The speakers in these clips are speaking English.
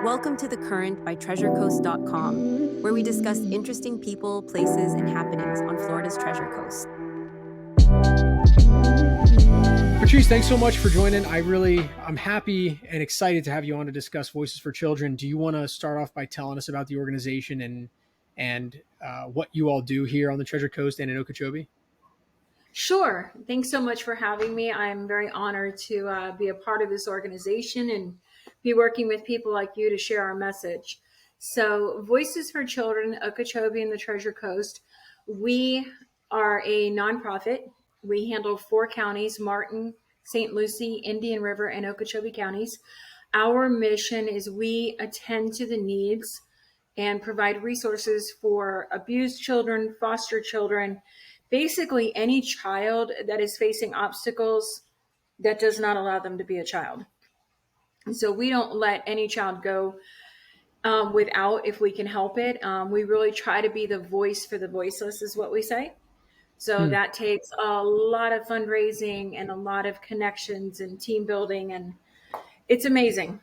Welcome to The Current by TreasureCoast.com, where we discuss interesting people, places, and happenings on Florida's Treasure Coast. Patrice, thanks so much for joining. I'm happy and excited to have you on to discuss Voices for Children. Do you want to start off by telling us about the organization and what you all do here on the Treasure Coast and in Okeechobee? Sure. Thanks so much for having me. I'm very honored to be a part of this organization and be working with people like you to share our message. So, Voices for Children, Okeechobee and the Treasure Coast, we are a nonprofit. We handle 4 counties, Martin, St. Lucie, Indian River, and Okeechobee counties. Our mission is we attend to the needs and provide resources for abused children, foster children, basically any child that is facing obstacles that does not allow them to be a child. And so we don't let any child go without, if we can help it. We really try to be the voice for the voiceless is what we say. So that takes a lot of fundraising and a lot of connections and team building, and it's amazing.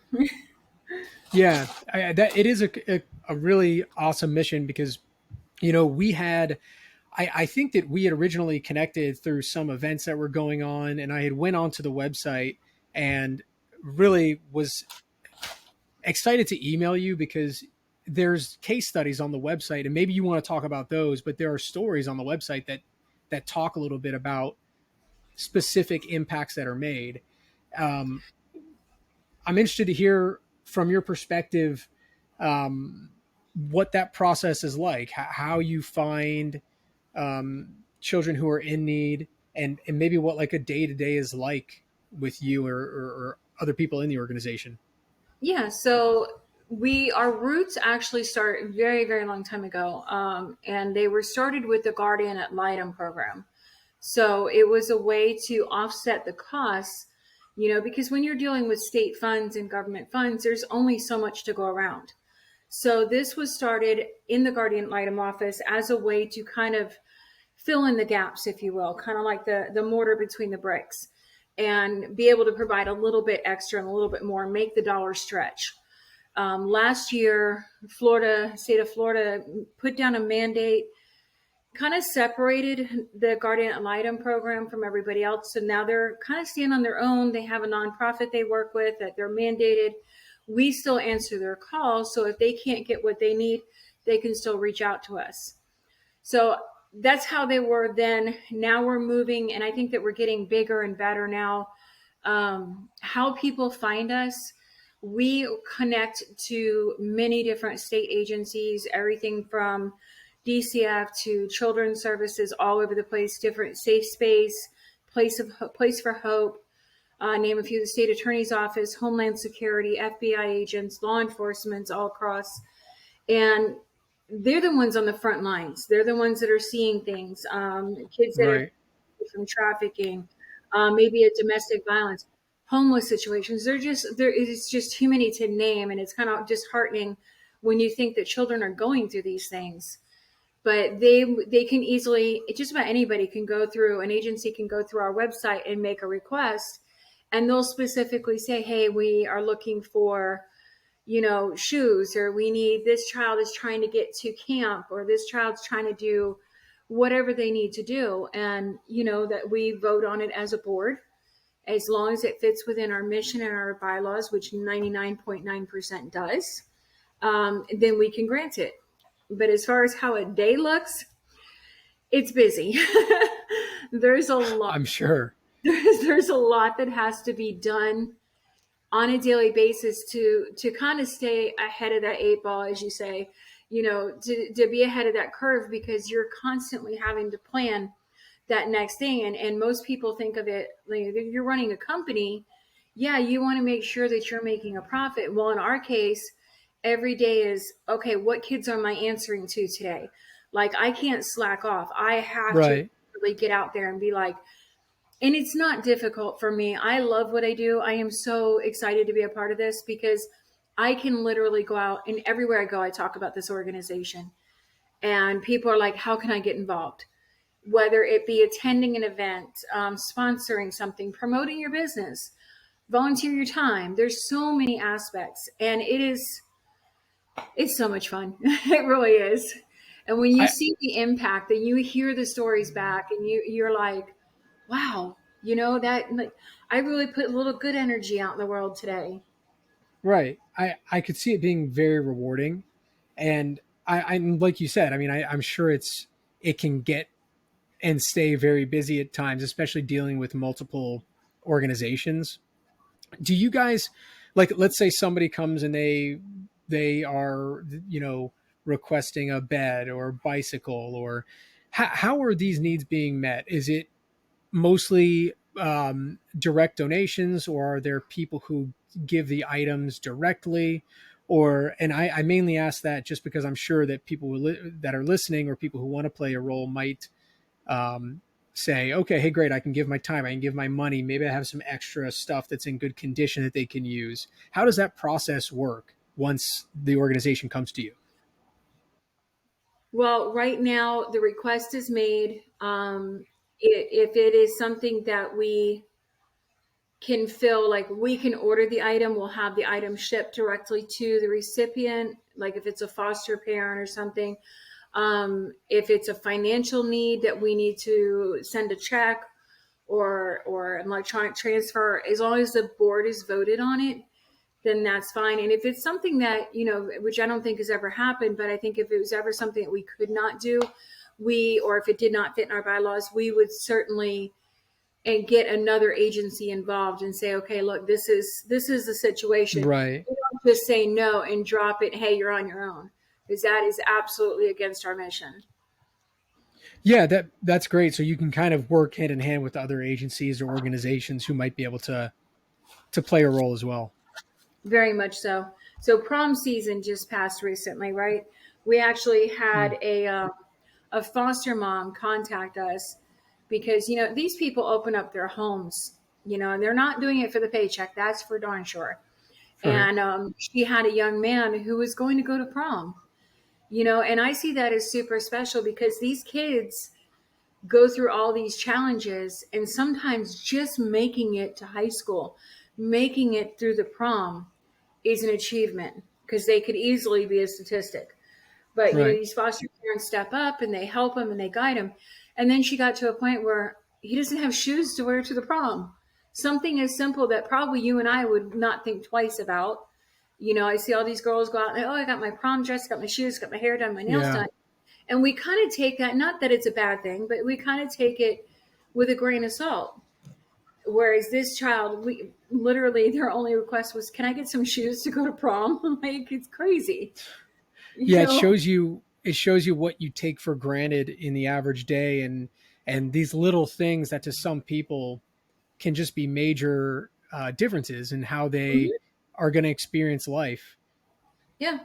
Yeah, it is a really awesome mission because, I think that we had originally connected through some events that were going on, and I had went onto the website and really was excited to email you because there's case studies on the website, and maybe you want to talk about those, but there are stories on the website that talk a little bit about specific impacts that are made. I'm interested to hear from your perspective what that process is like, how you find children who are in need, and maybe what like a day-to-day is like with you or other people in the organization. Yeah, so our roots actually start very, very long time ago, and they were started with the Guardian ad Litem program. So it was a way to offset the costs, because when you're dealing with state funds and government funds, there's only so much to go around. So this was started in the Guardian ad Litem office as a way to kind of fill in the gaps, if you will, kind of like the mortar between the bricks, and be able to provide a little bit extra and a little bit more, make the dollar stretch. Last year, state of Florida put down a mandate, kind of separated the Guardian ad Litem program from everybody else. So now they're kind of standing on their own. They have a nonprofit they work with that they're mandated. We still answer their calls. So if they can't get what they need, they can still reach out to us. So that's how they were then. Now we're moving, and I think that we're getting bigger and better now. How people find us, we connect to many different state agencies, everything from DCF to children's services all over the place, different safe space, place for hope, name a few, the state attorney's office, Homeland Security, FBI agents, law enforcement, all across. And they're the ones on the front lines. They're the ones that are seeing things, kids that are from trafficking, maybe a domestic violence, homeless situations. It's just too many to name. And it's kind of disheartening when you think that children are going through these things. But they can easily, just about anybody can go through, an agency can go through our website and make a request. And they'll specifically say, hey, we are looking for shoes, or this child is trying to get to camp, or this child's trying to do whatever they need to do. And, that we vote on it as a board, as long as it fits within our mission and our bylaws, which 99.9% does, then we can grant it. But as far as how a day looks, it's busy. There's a lot. I'm sure. There's a lot that has to be done on a daily basis to kind of stay ahead of that 8 ball, as you say, to be ahead of that curve, because you're constantly having to plan that next thing. And most people think of it, like, you're running a company. Yeah, you want to make sure that you're making a profit. Well, in our case, every day is, okay, what kids am I answering to today? Like, I can't slack off. I have to really get out there and be like, and it's not difficult for me. I love what I do. I am so excited to be a part of this because I can literally go out, and everywhere I go, I talk about this organization. And people are like, how can I get involved? Whether it be attending an event, sponsoring something, promoting your business, volunteer your time. There's so many aspects. And it is It's so much fun. It really is. And when you I see the impact and you hear the stories back and you're like, wow, that like I really put a little good energy out in the world today. right. I could see it being very rewarding, and I'm like you said. I mean, I'm sure it can get and stay very busy at times, especially dealing with multiple organizations. Do you guys, like, let's say somebody comes and they are, requesting a bed or bicycle, or how are these needs being met? Is it mostly direct donations, or are there people who give the items directly? Or, and I mainly ask that just because I'm sure that people that are listening, or people who want to play a role, might um, say, okay, hey, great, I can give my time, I can give my money, maybe I have some extra stuff that's in good condition that they can use. How does that process work once the organization comes to you? Well, right now the request is made. If it is something that we can fill, like we can order the item, we'll have the item shipped directly to the recipient. Like if it's a foster parent or something, if it's a financial need that we need to send a check or an electronic transfer, as long as the board is voted on it, then that's fine. And if it's something that, which I don't think has ever happened, but I think if it was ever something that we could not do, or if it did not fit in our bylaws, we would certainly and get another agency involved and say, okay, look, this is the situation. Right. We don't just say no and drop it. Hey, you're on your own, because that is absolutely against our mission. Yeah, that's great. So you can kind of work hand in hand with other agencies or organizations who might be able to play a role as well. Very much so. So prom season just passed recently, right? We actually Hmm. had a foster mom contact us because these people open up their homes, and they're not doing it for the paycheck. That's for darn sure. Right. And she had a young man who was going to go to prom, and I see that as super special because these kids go through all these challenges, and sometimes just making it to high school, making it through the prom is an achievement because they could easily be a statistic. But Right. these foster parents step up and they help him and they guide him. And then she got to a point where he doesn't have shoes to wear to the prom. Something as simple that probably you and I would not think twice about. I see all these girls go out and, oh, I got my prom dress, got my shoes, got my hair done, my nails Yeah. done. And we kind of take that, not that it's a bad thing, but we kind of take it with a grain of salt. Whereas this child, we literally, their only request was, can I get some shoes to go to prom? Like, it's crazy, you Yeah, it know? shows you what you take for granted in the average day, and these little things that to some people can just be major differences in how they Mhm. are going to experience life. Yeah.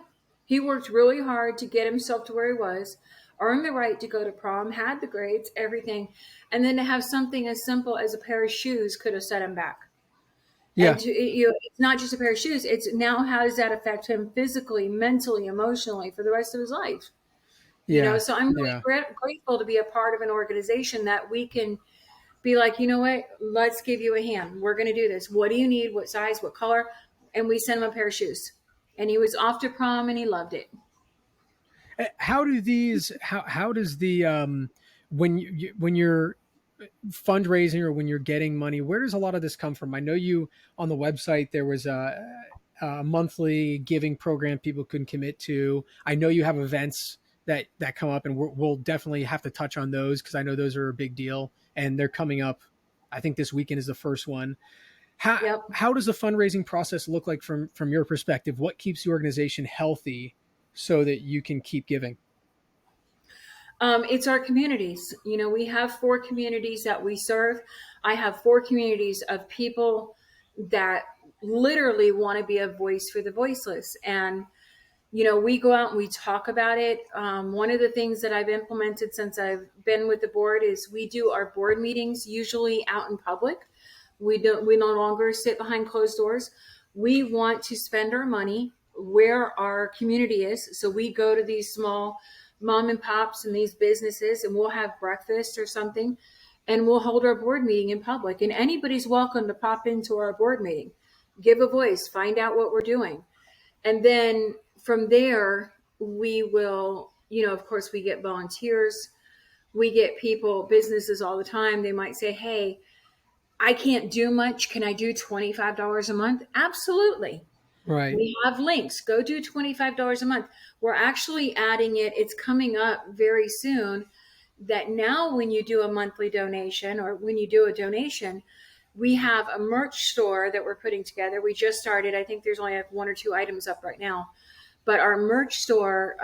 He worked really hard to get himself to where he was, earned the right to go to prom, had the grades, everything. And then to have something as simple as a pair of shoes could have set him back. And Yeah. it's not just a pair of shoes. It's now how does that affect him physically, mentally, emotionally for the rest of his life? Yeah. So I'm really Yeah. grateful to be a part of an organization that we can be like, you know what, let's give you a hand. We're going to do this. What do you need? What size? What color? And we sent him a pair of shoes. And he was off to prom and he loved it. How do these how does the when you're fundraising, or when you're getting money, where does a lot of this come from? I know you, on the website there was a monthly giving program people can commit to. I know you have events that come up, and we'll definitely have to touch on those because I know those are a big deal, and they're coming up. I think this weekend is the first one. Yep. How does the fundraising process look like from your perspective? What keeps the organization healthy so that you can keep giving? It's our communities. We have 4 communities that we serve. I have 4 communities of people that literally want to be a voice for the voiceless. And we go out and we talk about it. One of the things that I've implemented since I've been with the board is we do our board meetings usually out in public. We no longer sit behind closed doors. We want to spend our money where our community is. So we go to these small mom and pops and these businesses, and we'll have breakfast or something, and we'll hold our board meeting in public. And anybody's welcome to pop into our board meeting, give a voice, find out what we're doing. And then from there, we will, of course, we get volunteers. We get people, businesses all the time. They might say, hey, I can't do much. Can I do $25 a month? Absolutely. Right. We have links. Go do $25 a month. We're actually adding it. It's coming up very soon that now when you do a monthly donation or when you do a donation, we have a merch store that we're putting together. We just started. I think there's only like 1 or 2 items up right now. But our merch store,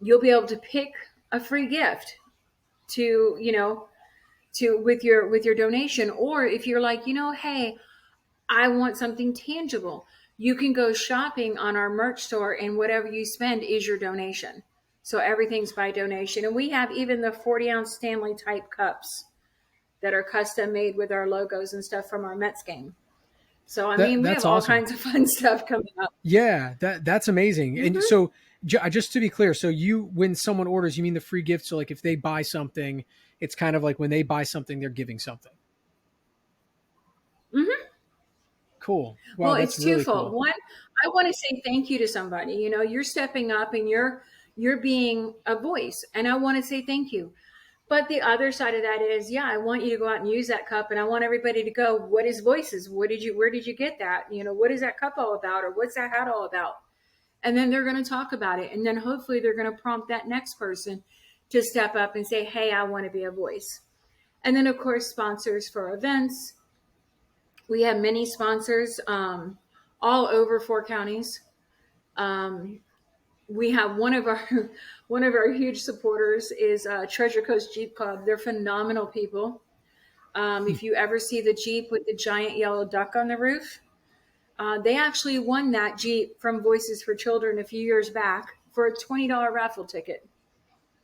you'll be able to pick a free gift to, with your donation. Or if you're like, hey, I want something tangible, you can go shopping on our merch store and whatever you spend is your donation. So everything's by donation. And we have even the 40-ounce Stanley type cups that are custom made with our logos and stuff from our Mets game. So, I mean, we That's have all awesome. kinds of fun stuff coming up. Yeah, that's amazing. And so just to be clear, so when someone orders, you mean the free gift? So like if they buy something, it's kind of like when they buy something, they're giving something. Mm-hmm. Cool. Wow, Well, that's it's really twofold. cool. One, I want to say thank you to somebody. You're stepping up and you're being a voice, and I want to say thank you. But the other side of that is, yeah, I want you to go out and use that cup, and I want everybody to go, what is Voices? Where did you get that? What is that cup all about, or what's that hat all about? And then they're going to talk about it, and then hopefully they're going to prompt that next person to step up and say, hey, I want to be a voice. And then, of course, sponsors for events. We have many sponsors all over 4 counties. Um, we have one of our one of our huge supporters is Treasure Coast Jeep Club. They're phenomenal people. If you ever see the Jeep with the giant yellow duck on the roof, they actually won that Jeep from Voices for Children a few years back for a $20 raffle ticket.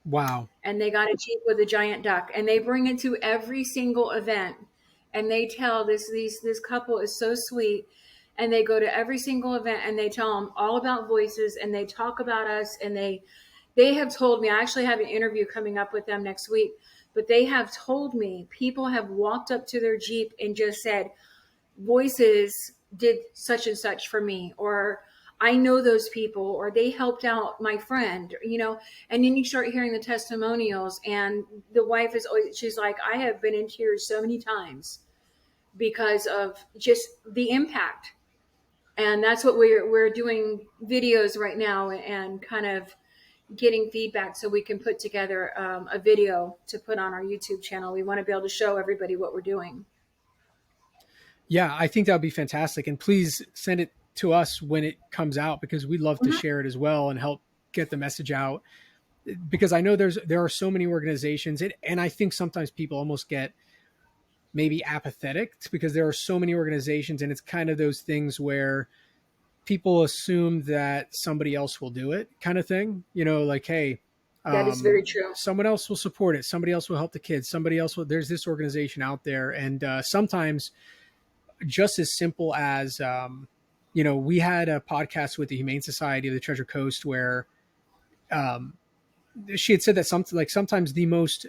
Wow. And they got a Jeep with a giant duck, and they bring it to every single event. And they tell this couple is so sweet, and they go to every single event and they tell them all about Voices, and they talk about us, and they have told me, I actually have an interview coming up with them next week, but they have told me people have walked up to their Jeep and just said, Voices did such and such for me, or I know those people, or they helped out my friend, and then you start hearing the testimonials, and the wife is always, she's like, I have been in tears so many times because of just the impact. And that's what we're doing videos right now and kind of getting feedback so we can put together a video to put on our YouTube channel. We want to be able to show everybody what we're doing. Yeah, I think that would be fantastic. And please send it to us when it comes out, because we'd love to share it as well and help get the message out. Because I know there are so many organizations, and I think sometimes people almost get maybe apathetic because there are so many organizations, and it's kind of those things where people assume that somebody else will do it, kind of thing. Like, hey, That is very true. someone else will support it, somebody else will help the kids, somebody else will. There's this organization out there, and sometimes just as simple as we had a podcast with the Humane Society of the Treasure Coast where she had said that sometimes the most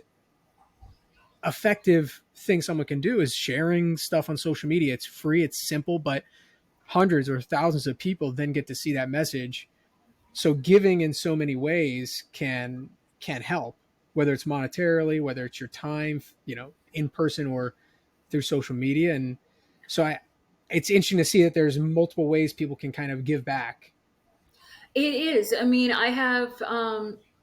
effective thing someone can do is sharing stuff on social media. It's free, it's simple, but hundreds or thousands of people then get to see that message. So giving in so many ways can help, whether it's monetarily, whether it's your time, in person or through social media. And so it's interesting to see that there's multiple ways people can kind of give back. It is. I mean, I have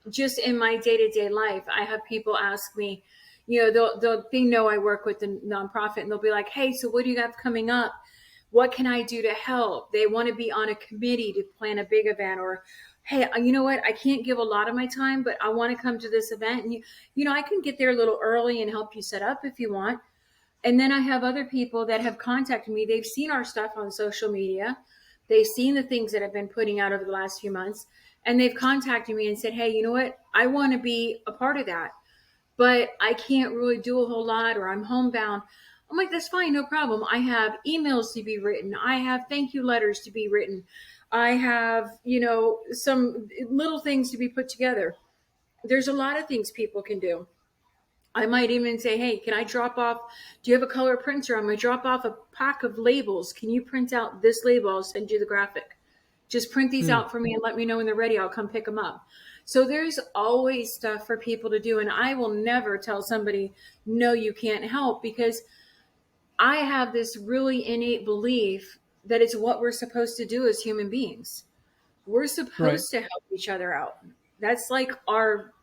just in my day-to-day life, I have people ask me, they know I work with the nonprofit, and they'll be like, hey, so what do you have coming up? What can I do to help? They want to be on a committee to plan a big event, or, hey, you know what? I can't give a lot of my time, but I want to come to this event. And, I can get there a little early and help you set up if you want. And then I have other people that have contacted me. They've seen our stuff on social media. They've seen the things that I've been putting out over the last few months. And they've contacted me and said, hey, you know what? I want to be a part of that, but I can't really do a whole lot, or I'm homebound. I'm like, that's fine, no problem. I have emails to be written. I have thank you letters to be written. I have, some little things to be put together. There's a lot of things people can do. I might even say, hey, can I drop off? Do you have a color printer? I'm going to drop off a pack of labels. Can you print out this label? I'll send you the graphic. Just print these Hmm. out for me and let me know when they're ready. I'll come pick them up. So there's always stuff for people to do. And I will never tell somebody, no, you can't help, because I have this really innate belief that it's what we're supposed to do as human beings. We're Right. supposed to help each other out. That's like our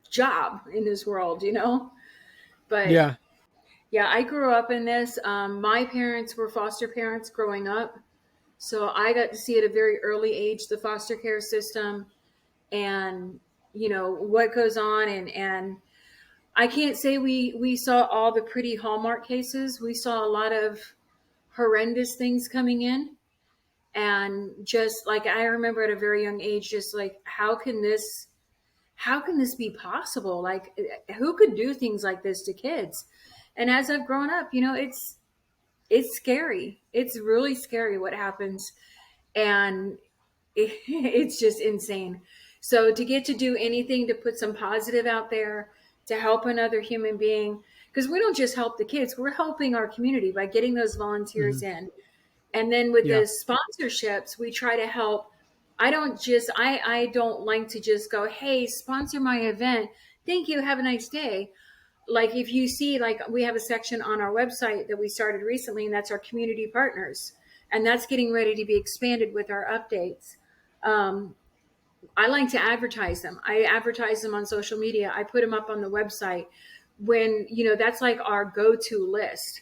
job in this world, you know? But Yeah. yeah, I grew up in this. My parents were foster parents growing up. So I got to see at a very early age the foster care system and, what goes on. And I can't say we saw all the pretty Hallmark cases. We saw a lot of horrendous things coming in. And just like I remember at a very young age, just like, how can this be possible? Like, who could do things like this to kids? And as I've grown up, it's scary. It's really scary what happens, and it's just insane. So to get to do anything to put some positive out there, to help another human being, because we don't just help the kids, we're helping our community by getting those volunteers Hmm. in. And then with Yeah. the sponsorships, we try to help. I don't like to just go, hey, sponsor my event. Thank you. Have a nice day. Like if you see, like we have a section on our website that we started recently, and that's our community partners. And that's getting ready to be expanded with our updates. Um, I like to advertise them. I advertise them on social media. I put them up on the website when, that's like our go-to list.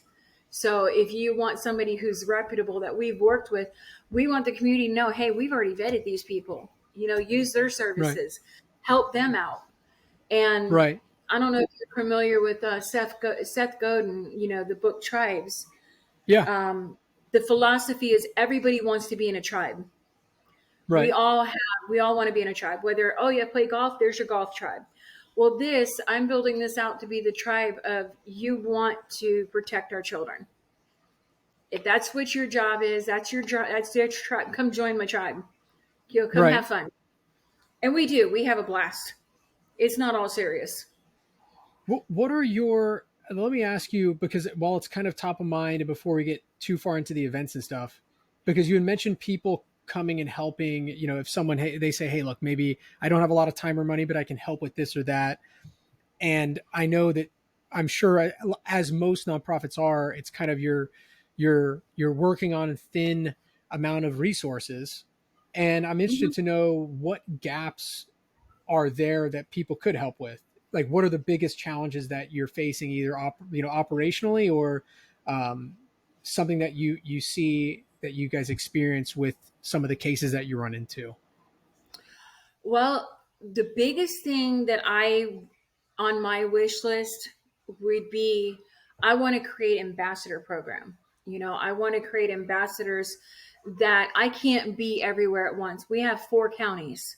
So if you want somebody who's reputable that we've worked with, we want the community to know, hey, we've already vetted these people, use their Right. services, help them out. And Right. I don't know if you're familiar with Seth Godin, the book Tribes. Yeah. Um, the philosophy is everybody wants to be in a tribe. we Right. all have we all want to be in a tribe, whether, oh yeah, play golf, there's your golf tribe. Well, I'm building this out to be the tribe of, you want to protect our children. If that's what your job is, that's your job, that's your tribe, come join my tribe. Come Right. have fun. And we have a blast. It's not all serious. What are your, let me ask you, because while it's kind of top of mind and before we get too far into the events and stuff, because you had mentioned people coming and helping, if someone, hey, they say, hey, look, maybe I don't have a lot of time or money, but I can help with this or that. And I know that, I'm sure, as most nonprofits are, it's kind of you're working on a thin amount of resources. And I'm interested Mm-hmm. to know what gaps are there that people could help with. Like, what are the biggest challenges that you're facing, either operationally, or um, something that you see that you guys experience with some of the cases that you run into? Well, the biggest thing that on my wish list would be, I want to create ambassador program. I want to create ambassadors that I can't be everywhere at once. We have 4 counties.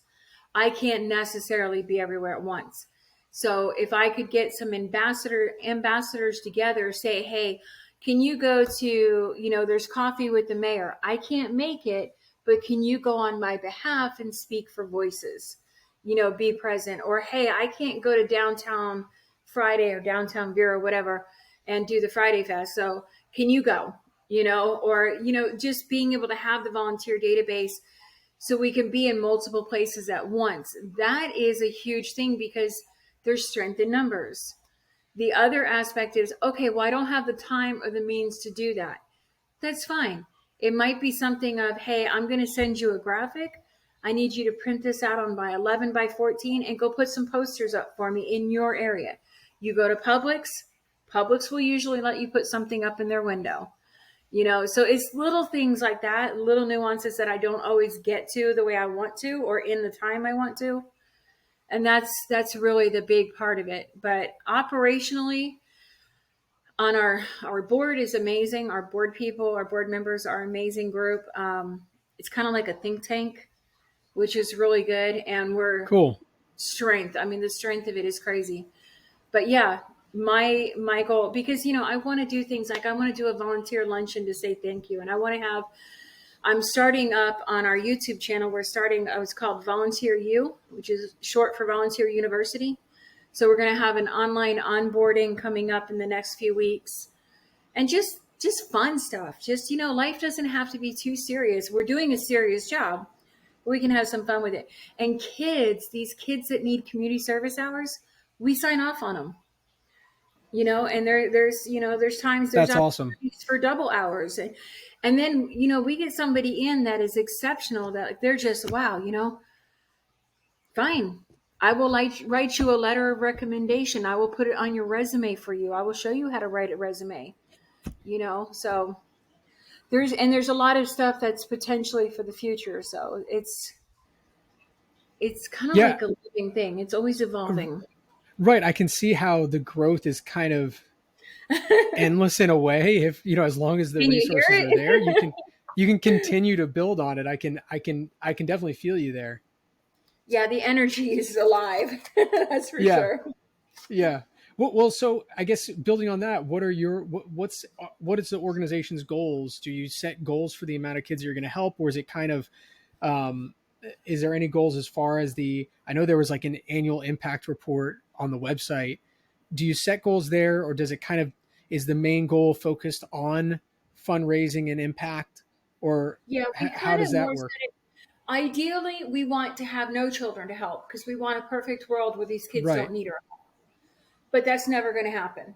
I can't necessarily be everywhere at once. So if I could get some ambassadors together, say, hey, can you go to, there's coffee with the mayor. I can't make it, but can you go on my behalf and speak for voices? Be present. Or hey, I can't go to downtown Friday or downtown Vera, whatever, and do the Friday Fest. So can you go? Or just being able to have the volunteer database so we can be in multiple places at once. That is a huge thing because there's strength in numbers. The other aspect is, okay, well, I don't have the time or the means to do that. That's fine. It might be something of, hey, I'm going to send you a graphic. I need you to print this out on by 11 by 14 and go put some posters up for me in your area. You go to Publix. Publix will usually let you put something up in their window. So it's little things like that, little nuances that I don't always get to the way I want to or in the time I want to. And that's really the big part of it. But operationally, on our board is amazing. Our board people, our board members are an amazing group. It's kind of like a think tank, which is really good. And we're Cool. strength. I mean, the strength of it is crazy. But yeah, my goal, because I want to do things like, I want to do a volunteer luncheon to say thank you, and I'm starting up on our YouTube channel. It's called Volunteer U, which is short for Volunteer University. So we're going to have an online onboarding coming up in the next few weeks, and just just fun stuff. Just, life doesn't have to be too serious. We're doing a serious job. We can have some fun with it. And these kids that need community service hours, we sign off on them. And there's times there's That's awesome. opportunities for double hours. And then, we get somebody in that is exceptional, that they're just, wow, fine. I will write you a letter of recommendation. I will put it on your resume for you. I will show you how to write a resume, so there's a lot of stuff that's potentially for the future. So it's kind of Yeah, like a living thing. It's always evolving. right. I can see how the growth is kind of endless in a way. If as long as the Can you hear resources are there, it? you can continue to build on it. I can definitely feel you there. Yeah, the energy is alive. That's for Yeah. sure. Yeah. Well, so I guess building on that, what is the organization's goals? Do you set goals for the amount of kids you're going to help, or is it kind of, um, is there any goals as far as I know there was like an annual impact report on the website. Do you set goals there, or does it kind of, is the main goal focused on fundraising and impact, or Yeah, we how kind does of that more work? said it. Ideally, we want to have no children to help because we want a perfect world where these kids don't Right. need our help. But that's never going to happen.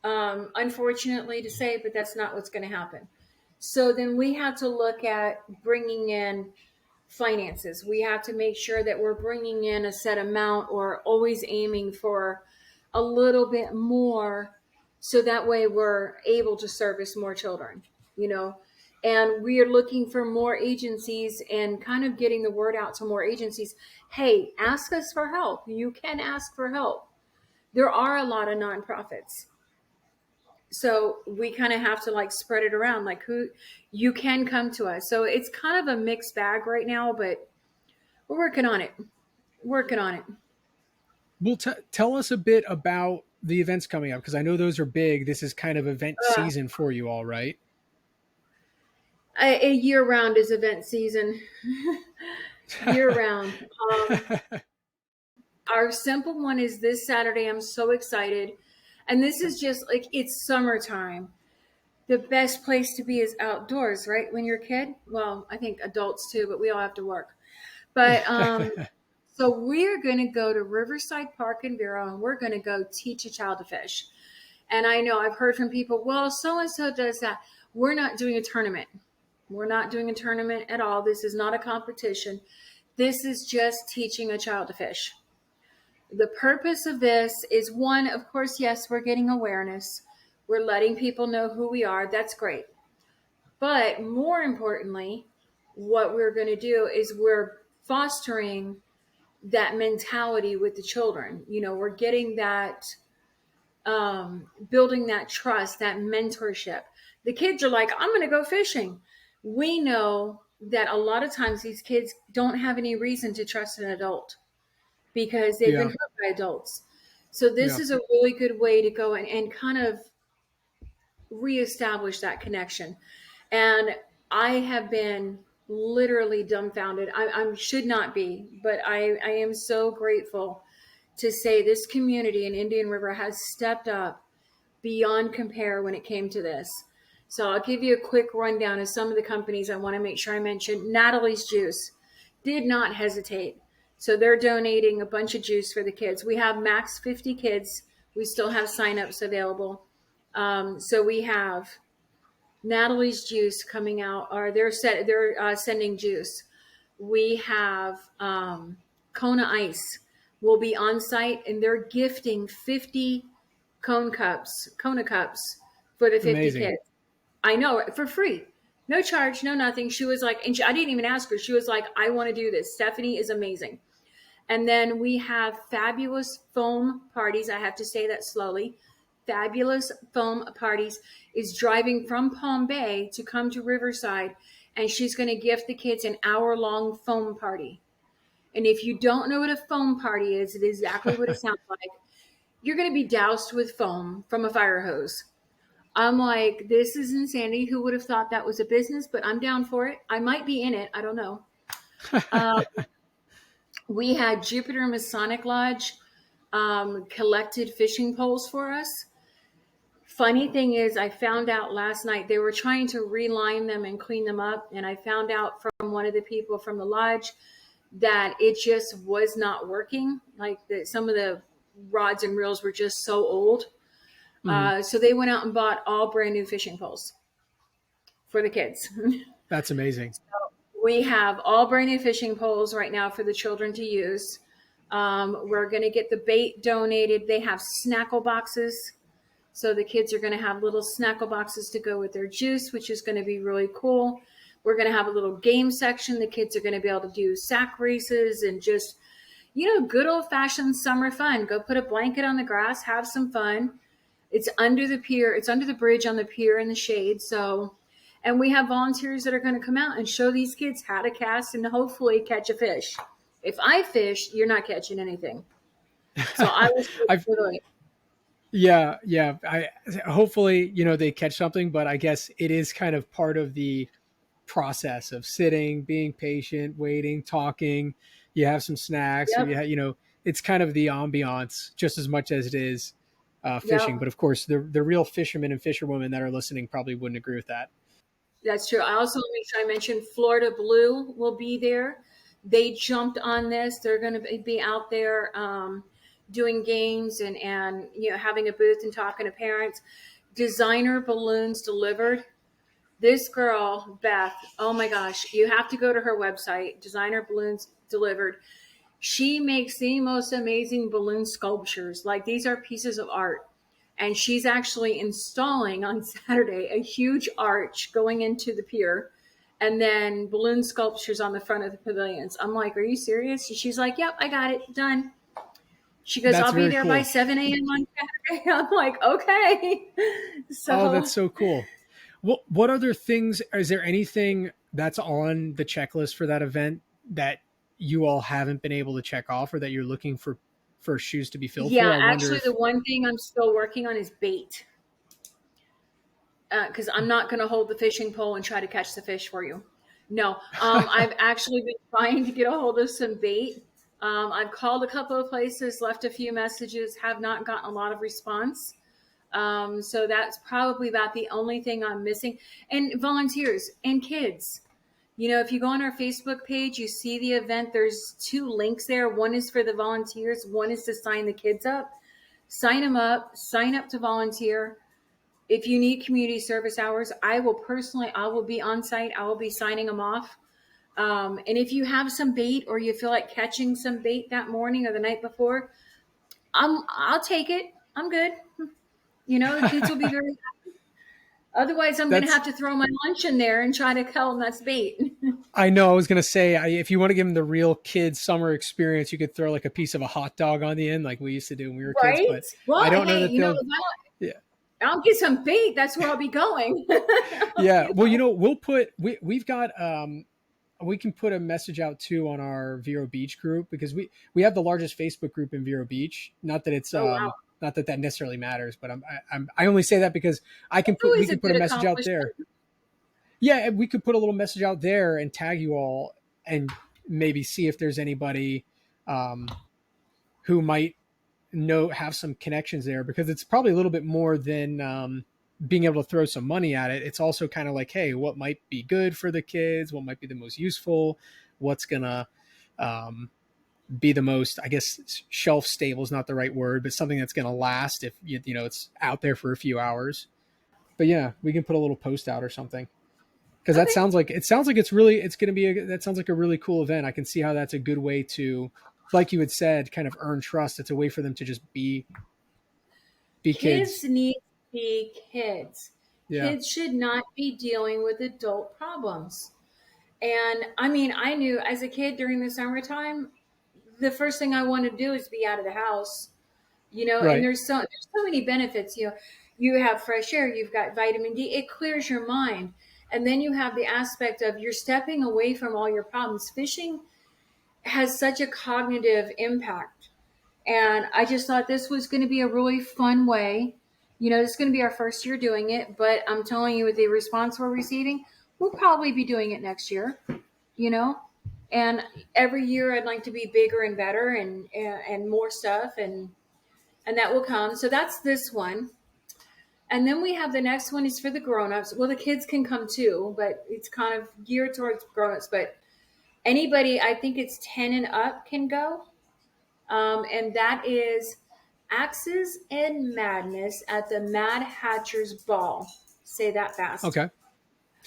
Unfortunately to say, but that's not what's going to happen. So then we have to look at bringing in finances. We have to make sure that we're bringing in a set amount or always aiming for a little bit more so that way we're able to service more children, you know. And we are looking for more agencies and kind of getting the word out to more agencies. Hey, ask us for help. You can ask for help. There are a lot of nonprofits, so we kind of have to like spread it around, like who you can come to us. So it's kind of a mixed bag right now, but we're working on it. Working on it. Well, tell us a bit about the events coming up, because I know those are big. This is kind of event Uh, season for you all, right? a year round is event season. Year round. Our simple one is this Saturday. I'm so excited. And this is just like, it's summertime. The best place to be is outdoors, right? When you're a kid. Well, I think adults too, but we all have to work. But so we're going to go to Riverside Park in Vero, and we're going to go teach a child to fish. And I know I've heard from people, well, so and so does that. We're not doing a tournament. We're not doing a tournament at all. This is not a competition. This is just teaching a child to fish. The purpose of this is one, of course, yes, we're getting awareness. We're letting people know who we are. That's great. But more importantly, what we're going to do is we're fostering that mentality with the children. We're getting that, building that trust, that mentorship. The kids are like, I'm going to go fishing. We know that a lot of times these kids don't have any reason to trust an adult because they've been Yeah. hurt by adults. So this Yeah. is a really good way to go and kind of reestablish that connection. And I have been literally dumbfounded. I should not be, but I am so grateful to say this community in Indian River has stepped up beyond compare when it came to this. So I'll give you a quick rundown of some of the companies I want to make sure I mention. Natalie's Juice did not hesitate. So they're donating a bunch of juice for the kids. We have max 50 kids. We still have signups available. So we have Natalie's Juice coming out, or they're sending juice. We have Kona Ice will be on site, and they're gifting 50 Kona cups for the 50 Amazing. kids. I know, for free. No charge, no nothing. She was like, and I didn't even ask her. She was like, I want to do this. Stephanie is amazing. And then we have Fabulous Foam Parties. I have to say that slowly. Fabulous Foam Parties is driving from Palm Bay to come to Riverside, and she's going to gift the kids an hour-long foam party. And if you don't know what a foam party is, it is exactly what it sounds like. You're going to be doused with foam from a fire hose. I'm like, this is insanity. Who would have thought that was a business? But I'm down for it. I might be in it. I don't know. We had Jupiter Masonic Lodge collected fishing poles for us. Funny thing is, I found out last night they were trying to reline them and clean them up. And I found out from one of the people from the lodge that it just was not working. Like some of the rods and reels were just so old. Hmm. So they went out and bought all brand new fishing poles for the kids. That's amazing. We have all brand new fishing poles right now for the children to use. We're going to get the bait donated. They have snackle boxes. So the kids are going to have little snackle boxes to go with their juice, which is going to be really cool. We're going to have a little game section. The kids are going to be able to do sack races and just, good old fashioned summer fun. Go put a blanket on the grass, have some fun. It's under the pier. It's under the bridge on the pier in the shade. So, and we have volunteers that are going to come out and show these kids how to cast and hopefully catch a fish. If I fish, you're not catching anything. So I was I've really. Yeah, yeah. I hopefully, they catch something, but I guess it is kind of part of the process of sitting, being patient, waiting, talking. You have some snacks, or Yep. it's kind of the ambiance just as much as it is fishing. Yep. But of course, the real fishermen and fisherwomen that are listening probably wouldn't agree with that. That's true. I also want to make sure I mentioned Florida Blue will be there. They jumped on this. They're going to be out there doing games and having a booth and talking to parents. Designer balloons delivered. This girl, Beth, oh my gosh, you have to go to her website, Designer Balloons Delivered. She makes the most amazing balloon sculptures. Like these are pieces of art. And she's actually installing on Saturday a huge arch going into the pier and then balloon sculptures on the front of the pavilions. I'm like, are you serious? She's like, yep, I got it done. She goes, That's I'll be very there by cool. 7 a.m. on Saturday. I'm like, okay. Oh, So that's so cool. What other things? Is there anything that's on the checklist for that event that you all haven't been able to check off, or that you're looking for shoes to be filled for? yeah, I wonder actually, the if. one thing I'm still working on is bait because I'm not going to hold the fishing pole and try to catch the fish for you. No, I've actually been trying to get a hold of some bait. I've called a couple of places, left a few messages, have not gotten a lot of response. So that's probably about the only thing I'm missing. And volunteers and kids. If you go on our Facebook page, you see the event. There's two links there. One is for the volunteers. One is to sign the kids up. Sign them up. Sign up to volunteer. If you need community service hours, I will be on site. I will be signing them off. And if you have some bait or you feel like catching some bait that morning or the night before, I'll take it. I'm good. The kids will be very. Otherwise, I'm going to That's have to throw my lunch in there and try to tell them that's bait. I know. I was gonna say, if you want to give them the real kid summer experience, you could throw like a piece of a hot dog on the end, like we used to do when we were kids. Right? But Well, I don't know hey, that they'll. Yeah, I'll get some bait. That's where I'll be going. yeah. Well, we've got we can put a message out too on our Vero Beach group, because we have the largest Facebook group in Vero Beach. Not that it's Oh, wow. not that that necessarily matters, but I only say that because It's we always a can put a good message out accomplishment. there. Yeah, we could put a little message out there and tag you all, and maybe see if there's anybody um, who might have some connections there, because it's probably a little bit more than being able to throw some money at it. It's also kind of like, hey, what might be good for the kids? What might be the most useful? What's gonna be the most, I guess, shelf stable is not the right word, but something that's gonna last if it's out there for a few hours. But yeah, we can put a little post out or something, because that Okay. sounds like it's going to be that sounds like a really cool event. I can see how that's a good way to, like you had said, kind of earn trust. It's a way for them to just be Kids kids. need to be kids. Yeah. Kids should not be dealing with adult problems. And I mean, I knew as a kid during the summertime, the first thing I wanted to do is be out of the house. And Right. there's so many benefits. You have fresh air, you've got vitamin D, it clears your mind. And then you have the aspect of you're stepping away from all your problems. Fishing has such a cognitive impact. And I just thought this was going to be a really fun way. This is going to be our first year doing it, but I'm telling you, with the response we're receiving, we'll probably be doing it next year, you know? And every year I'd like to be bigger and better and more stuff and that will come. So that's this one. And then we have the next one is for the grown-ups. Well, the kids can come too, but it's kind of geared towards grown-ups. But anybody, I think it's 10 and up can go. And that is Axes and Madness at the Mad Hatcher's Ball. Say that fast. Okay.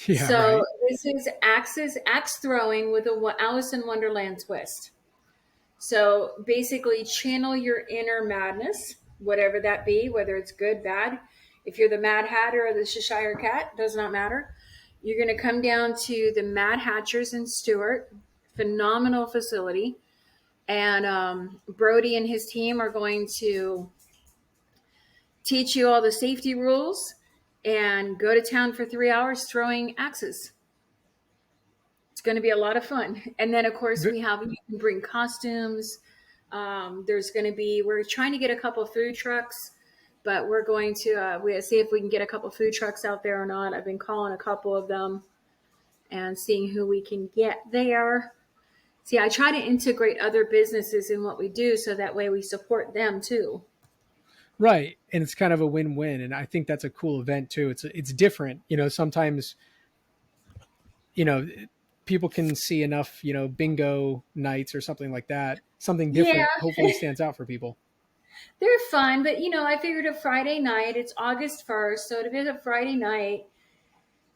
Yeah, So right. this is axe throwing with a Alice in Wonderland twist. So basically, channel your inner madness, whatever that be, whether it's good, bad. If you're the Mad Hatter or the Cheshire Cat, does not matter. You're going to come down to the Mad Hatchers in Stewart, phenomenal facility, and Brody and his team are going to teach you all the safety rules and go to town for 3 hours throwing axes. It's going to be a lot of fun. And then, of course, V- you can bring costumes. There's going to be, we're trying to get a couple of food trucks, but we're going to we see if we can get a couple of food trucks out there or not. I've been calling a couple of them and seeing who we can get there. See, I try to integrate other businesses in what we do so that way we support them too. Right. And it's kind of a win-win. And I think that's a cool event too. It's different. Sometimes, you know, people can see enough, bingo nights or something like that. Something Yeah, different hopefully stands out for people. they're fun, but I figured a Friday night, it's August 1st, so to be a Friday night,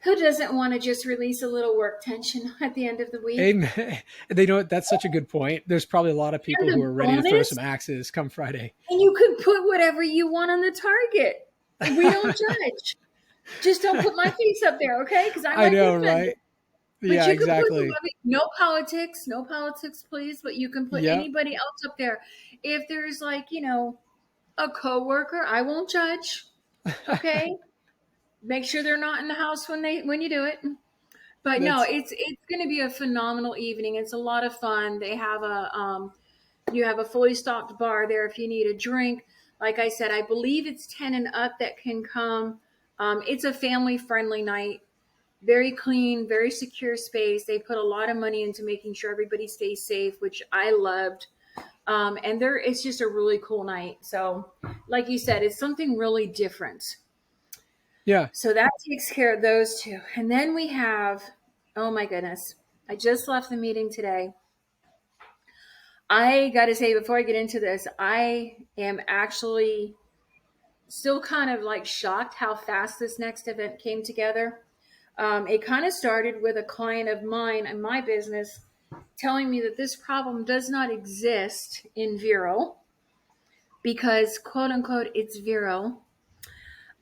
who doesn't want to just release a little work tension at the end of the week? Amen. They know that's such a good point. There's probably a lot of people And who the are ready to throw bonus, some axes come Friday. and you can put whatever you want on the target. We don't judge. Just don't put my face up there, okay? Because I I might be know, offended. right? But Yeah, you can put exactly. whoever, no politics, please. But you can put Yep. anybody else up there. If there's a coworker, I won't judge. Okay, make sure they're not in the house when you do it. But no, That's it's going to be a phenomenal evening. It's a lot of fun. They have you have a fully stocked bar there if you need a drink. Like I said, I believe it's 10 and up that can come. It's a family friendly night. Very clean, very secure space. They put a lot of money into making sure everybody stays safe, which I loved. And it's just a really cool night. So, like you said, it's something really different. yeah. So that takes care of those two. And then we have, oh my goodness, I just left the meeting today. I got to say, before I get into this, I am actually still kind of like shocked how fast this next event came together. It kind of started with a client of mine in my business telling me that this problem does not exist in Vero because, quote unquote, it's Vero.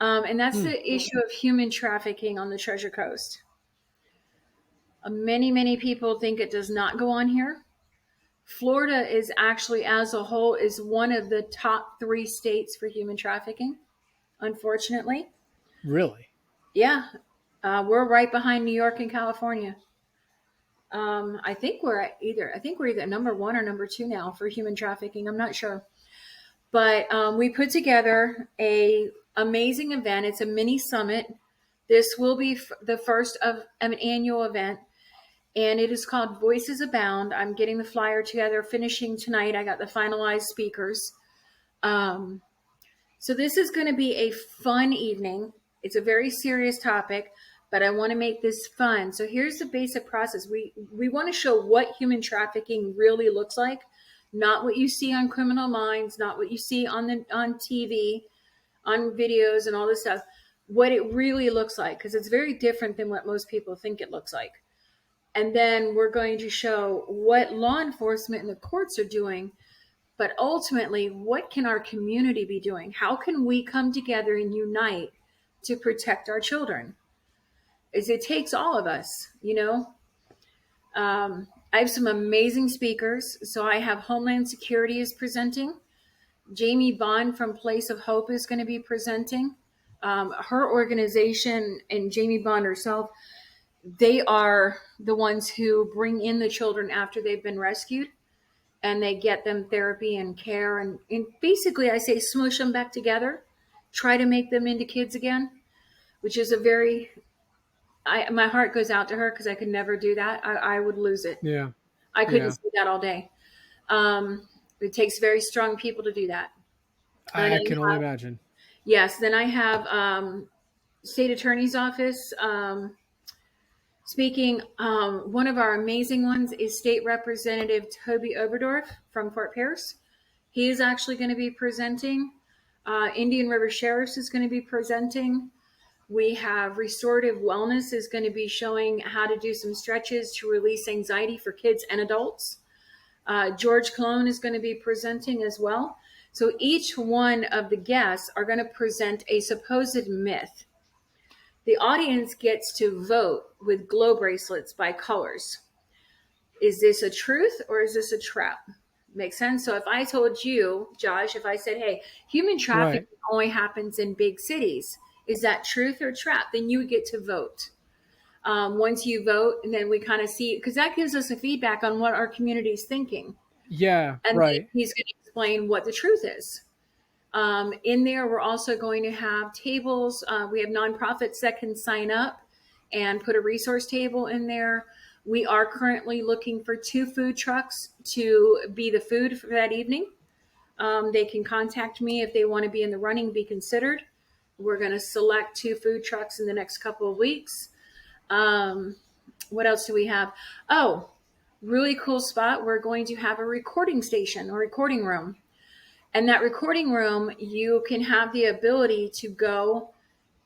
And that's Hmm. the issue of human trafficking on the Treasure Coast. Many people think it does not go on here. Florida is actually, as a whole, is one of the top 3 states for human trafficking, unfortunately. Really? Yeah, we're right behind New York and California. I think we're either number 1 or number 2 now for human trafficking. I'm not sure, but we put together a amazing event. It's a mini summit. This will be the first of an annual event, and it is called Voices Abound. I'm getting the flyer together, finishing tonight. I got the finalized speakers. Um, so this is going to be a fun evening. It's a very serious topic, but I want to make this fun. So here's the basic process. We want to show what human trafficking really looks like, not what you see on Criminal Minds, not what you see on TV, on videos and all this stuff. What it really looks like, because it's very different than what most people think it looks like. And then we're going to show what law enforcement and the courts are doing, but ultimately, what can our community be doing? How can we come together and unite to protect our children? It takes all of us. I have some amazing speakers. So I have Homeland Security is presenting. Jamie Bond from Place of Hope is going to be presenting. Her organization and Jamie Bond herself, they are the ones who bring in the children after they've been rescued, and they get them therapy and care. And basically, I say smush them back together, try to make them into kids again, which is my heart goes out to her because I could never do that. I would lose it. Yeah. I couldn't Yeah. see that all day. It takes very strong people to do that. And I then can only imagine. Yes. Then I have state attorney's office speaking. One of our amazing ones is State Representative Toby Oberdorf from Fort Pierce. He is actually going to be presenting. Indian River Sheriff's is going to be presenting. We have Restorative Wellness is going to be showing how to do some stretches to release anxiety for kids and adults. George Cologne is going to be presenting as well. So each one of the guests are going to present a supposed myth. The audience gets to vote with glow bracelets by colors. Is this a truth or is this a trap? Makes sense? So if I told you, Josh, if I said, hey, human trafficking only happens in big cities, is that truth or trap? Then you would get to vote. Once you vote, and then we kind of see, because that gives us a feedback on what our community is thinking. Yeah, And right. he's going to explain what the truth is. In there, we're also going to have tables. We have nonprofits that can sign up and put a resource table in there. We are currently looking for 2 food trucks to be the food for that evening. They can contact me if they want to be in the running, be considered. We're going to select 2 food trucks in the next couple of weeks. What else do we have? Oh, really cool spot. We're going to have a recording station or recording room. And that recording room, you can have the ability to go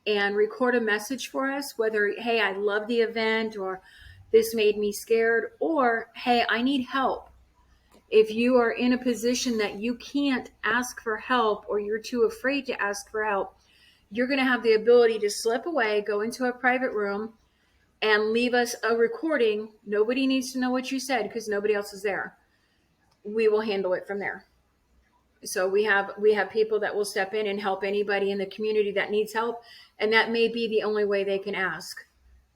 and record a message for us, whether, hey, I love the event, or this made me scared, or, hey, I need help. If you are in a position that you can't ask for help or you're too afraid to ask for help, you're going to have the ability to slip away, go into a private room, and leave us a recording. Nobody needs to know what you said because nobody else is there. We will handle it from there. So we have people that will step in and help anybody in the community that needs help, and that may be the only way they can ask.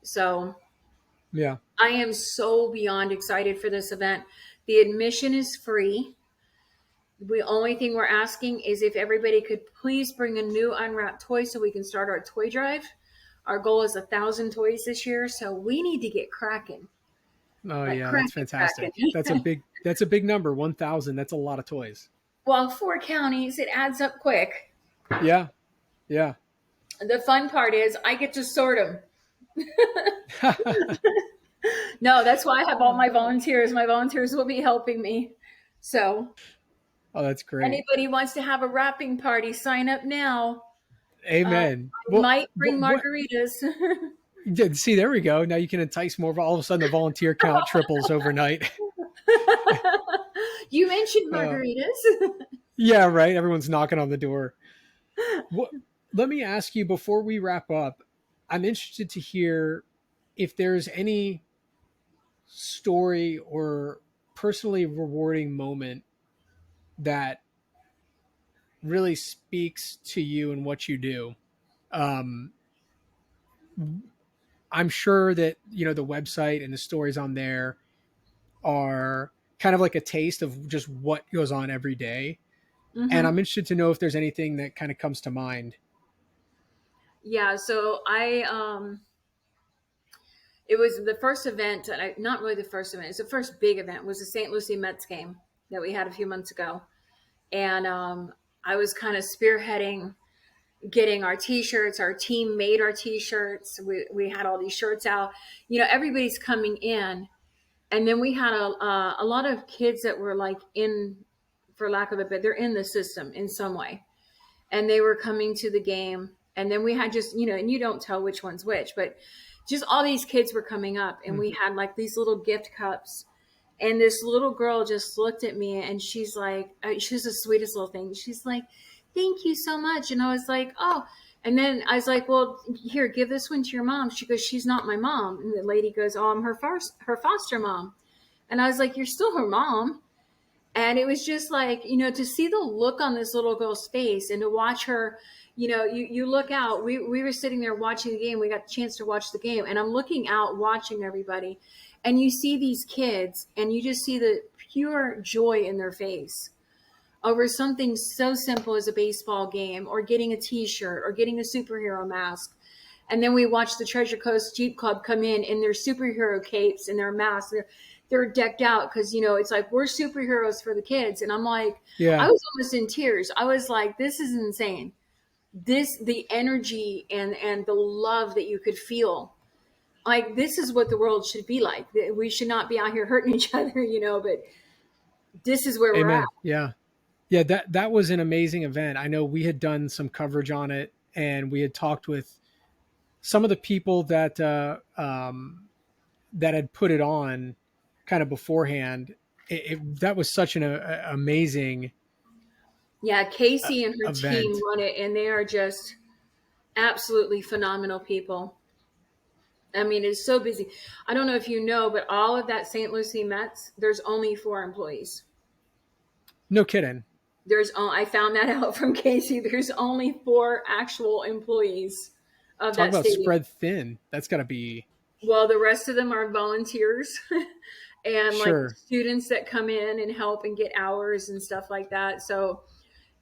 So Yeah. I am so beyond excited for this event. The admission is free. The only thing we're asking is if everybody could please bring a new unwrapped toy so we can start our toy drive. Our goal is 1,000 toys this year, so we need to get cracking. Oh Like yeah, that's fantastic. That's a big number. 1,000. That's a lot of toys. Well, 4 counties, it adds up quick. Yeah. Yeah. The fun part is I get to sort them. No, that's why I have all my volunteers. My volunteers will be helping me. So, oh, that's great. Anybody wants to have a wrapping party, sign up now. Amen. I might bring margaritas. See, there we go. Now you can entice more. All of a sudden, the volunteer count triples overnight. You mentioned margaritas. Yeah, right. Everyone's knocking on the door. Let me ask you before we wrap up. I'm interested to hear if there's any story or personally rewarding moment that really speaks to you and what you do. I'm sure that, the website and the stories on there are kind of like a taste of just what goes on every day. Mm-hmm. And I'm interested to know if there's anything that kind of comes to mind. Yeah. So it was the first event, not really the first event. It's the first big event. Was the St. Lucie Mets game that we had a few months ago. And I was kind of spearheading getting our t-shirts. Our team made our t-shirts. We had all these shirts out. Everybody's coming in. And then we had a lot of kids that were like in, for lack of a bit, they're in the system in some way. And they were coming to the game. And then we had just, and you don't tell which one's which, but just all these kids were coming up. And we had like these little gift cups. And this little girl just looked at me and she's like, she's the sweetest little thing. She's like, thank you so much. And I was like, oh. And then I was like, well, here, give this one to your mom. She goes, she's not my mom. And the lady goes, oh, I'm her foster mom. And I was like, you're still her mom. And it was just like, to see the look on this little girl's face and to watch her, you look out. We were sitting there watching the game. We got the chance to watch the game. And I'm looking out, watching everybody. And you see these kids and you just see the pure joy in their face over something so simple as a baseball game or getting a t-shirt or getting a superhero mask. And then we watched the Treasure Coast Jeep Club come in their superhero capes and their masks. They're decked out because, it's like we're superheroes for the kids. And I'm like, yeah. I was almost in tears. I was like, this is insane. the energy and the love that you could feel. Like, this is what the world should be like. We should not be out here hurting each other, but this is where we're at. Amen. Yeah. Yeah, that was an amazing event. I know we had done some coverage on it, and we had talked with some of the people that had put it on kind of beforehand. That was such an amazing Yeah, Casey and her team event. run it, and they are just absolutely phenomenal people. I mean, it's so busy. I don't know if you know, but all of that St. Lucie Mets, there's only 4 employees. No kidding. I found that out from Casey. There's only 4 actual employees of Talk that about stadium. spread thin. That's got to be Well, the rest of them are volunteers and like sure. students that come in and help and get hours and stuff like that. So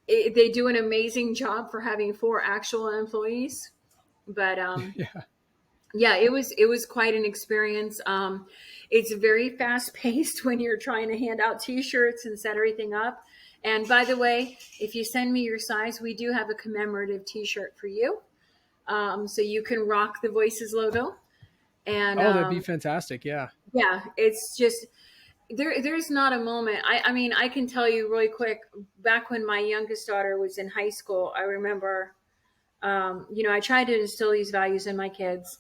they do an amazing job for having 4 actual employees. But Yeah. yeah, it was quite an experience. It's very fast paced when you're trying to hand out T-shirts and set everything up. And by the way, if you send me your size, we do have a commemorative T-shirt for you, so you can rock the Voices logo. And Oh, that'd be fantastic. Yeah. yeah, it's just there's not a moment. I mean, I can tell you really quick. Back when my youngest daughter was in high school, I remember, I tried to instill these values in my kids.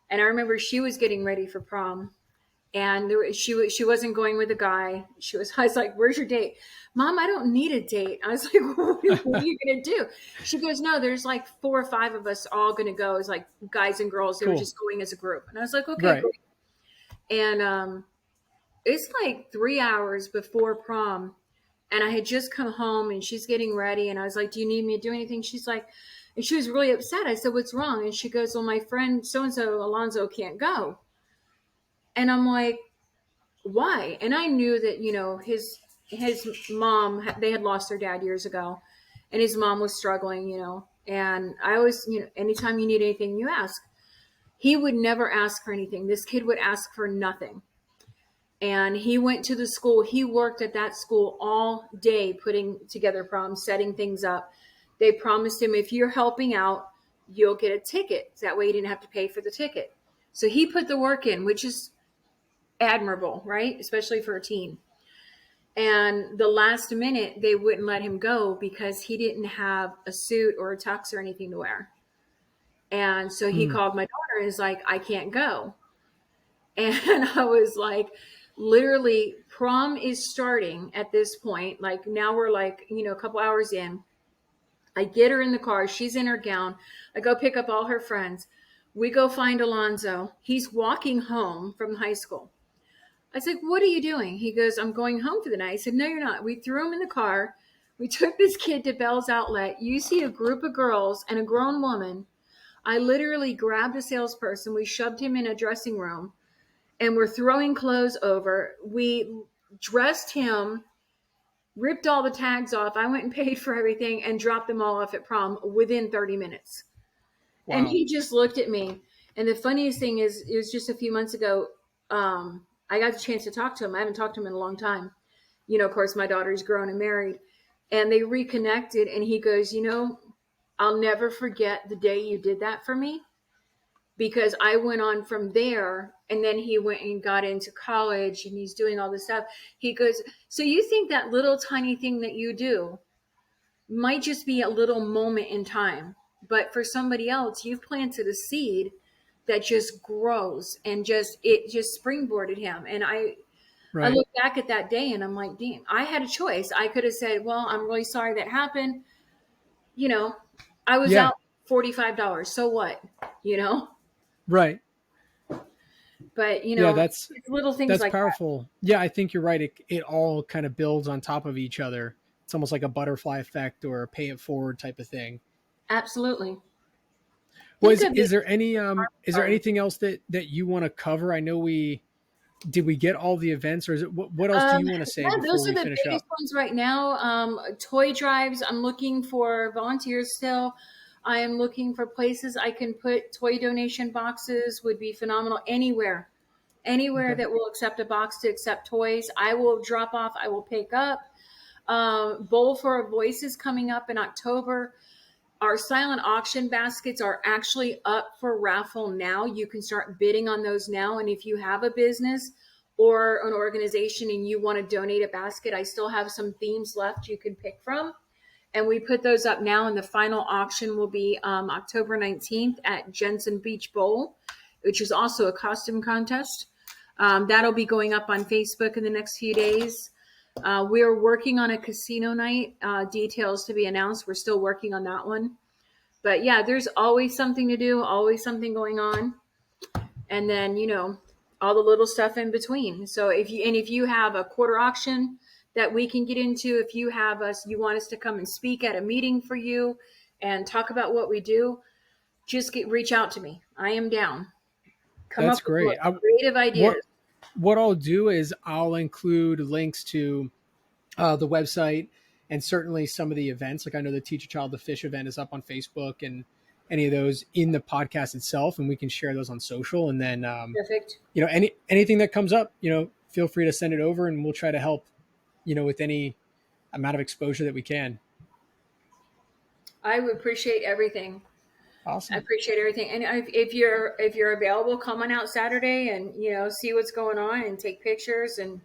And I remember she was getting ready for prom, and she wasn't going with a guy. I was like, "Where's your date, Mom? I don't need a date." I was like, "What are you gonna do?" She goes, "No, there's like 4 or 5 of us all gonna go as like guys and girls. They were Cool. just going as a group." And I was like, "Okay, Right. great." And it's like 3 hours before prom, and I had just come home, and she's getting ready, and I was like, "Do you need me to do anything?" She's like, and she was really upset. I said, "What's wrong?" And she goes, "Well, my friend so and so, Alonzo, can't go." And I'm like, "Why?" And I knew that his mom, they had lost their dad years ago, and his mom was struggling. And I always, anytime you need anything, you ask. He would never ask for anything. This kid would ask for nothing. And he went to the school. He worked at that school all day putting together proms, setting things up. They promised him, if you're helping out, you'll get a ticket. That way he didn't have to pay for the ticket. So he put the work in, which is admirable, right? Especially for a teen. And the last minute, they wouldn't let him go because he didn't have a suit or a tux or anything to wear. And so he Hmm. called my daughter and was like, "I can't go." And I was like, literally, prom is starting at this point. Like, now we're like, a couple hours in. I get her in the car. She's in her gown. I go pick up all her friends. We go find Alonzo. He's walking home from high school. I said, "What are you doing?" He goes, "I'm going home for the night." I said, "No, you're not." We threw him in the car. We took this kid to Bell's Outlet. You see a group of girls and a grown woman. I literally grabbed a salesperson. We shoved him in a dressing room, and we're throwing clothes over. We dressed him, ripped all the tags off. I went and paid for everything and dropped them all off at prom within 30 minutes. And Wow. he just looked at me. And the funniest thing is, it was just a few months ago. I got the chance to talk to him. I haven't talked to him in a long time. Of course, my daughter's grown and married. And they reconnected. And he goes, "I'll never forget the day you did that for me." Because I went on from there, and then he went and got into college, and he's doing all this stuff. He goes, "So you think that little tiny thing that you do might just be a little moment in time, but for somebody else, you've planted a seed that just grows, and it just springboarded him." And I Right. look back at that day and I'm like, damn, I had a choice. I could have said, "Well, I'm really sorry that happened. You know, I was Yeah. out $45. So what?" You know? Right. But, Yeah. it's little things That's like that. powerful. Yeah, I think you're right. It all kind of builds on top of each other. It's almost like a butterfly effect or a pay it forward type of thing. Absolutely. Think Was of is it. there is there Sorry. anything else that you want to cover? I know we did we get all the events, or is it what else do you want to say Yeah, before those are we the finish biggest up? ones right now. Toy drives. I'm looking for volunteers still. I am looking for places I can put toy donation boxes. Would be phenomenal. Anywhere Okay. that will accept a box to accept toys. I will drop off. I will pick up. Bowl for a Voice is coming up in October. Our silent auction baskets are actually up for raffle now. You can start bidding on those now. And if you have a business or an organization and you want to donate a basket, I still have some themes left you can pick from. And we put those up now, and the final auction will be October 19th at Jensen Beach Bowl, which is also a costume contest. That'll be going up on Facebook in the next few days. We're working on a casino night, details to be announced. We're still working on that one. But yeah, there's always something to do, always something going on. And then, all the little stuff in between. So if you have a quarter auction that we can get into, if you want us to come and speak at a meeting for you and talk about what we do, just reach out to me. I am down. That's great. With creative ideas. What I'll do is I'll include links to the website and certainly some of the events. Like I know the Teach a Child to Fish event is up on Facebook, and any of those in the podcast itself, and we can share those on social. And then, perfect. Anything that comes up, feel free to send it over, and we'll try to help, with any amount of exposure that we can. I would appreciate everything. Awesome. I appreciate everything. And if you're available, come on out Saturday and, see what's going on and take pictures. And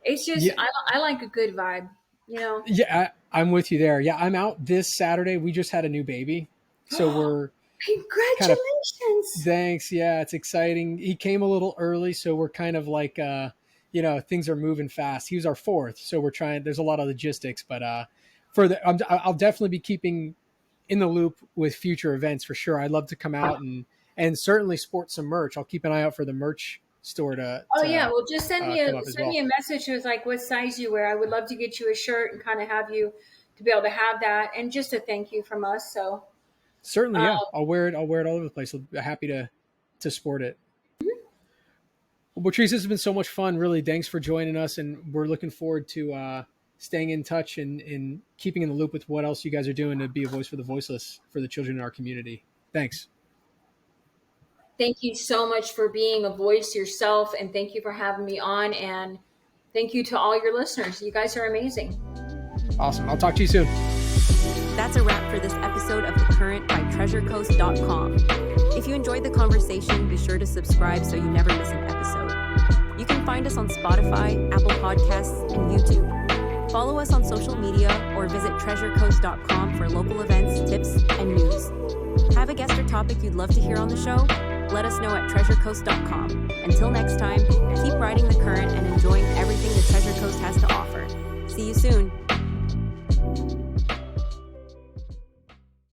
it's just, I like a good vibe, Yeah, I'm with you there. Yeah. I'm out this Saturday. We just had a new baby. So we're congratulations. Thanks. Yeah. It's exciting. He came a little early. So we're kind of like, things are moving fast. He was our fourth. So we're trying, there's a lot of logistics, but I'll definitely be keeping in the loop with future events for sure. I'd love to come out and certainly sport some merch. I'll keep an eye out for the merch store well, just send me a message with like what size you wear. I would love to get you a shirt and kind of have you to be able to have that, and just a thank you from us. So certainly, yeah, I'll wear it all over the place. I'm happy to sport it. Mm-hmm. Well, Patrice, this has been so much fun. Really, thanks for joining us, and we're looking forward to staying in touch and keeping in the loop with what else you guys are doing to be a voice for the voiceless for the children in our community. Thanks. Thank you so much for being a voice yourself, and thank you for having me on, and thank you to all your listeners. You guys are amazing. Awesome. I'll talk to you soon. That's a wrap for this episode of The Current by treasurecoast.com. If you enjoyed the conversation, be sure to subscribe so you never miss an episode. You can find us on Spotify, Apple Podcasts, and YouTube. Follow us on social media or visit treasurecoast.com for local events, tips, and news. Have a guest or topic you'd love to hear on the show? Let us know at treasurecoast.com. Until next time, keep riding the current and enjoying everything the Treasure Coast has to offer. See you soon.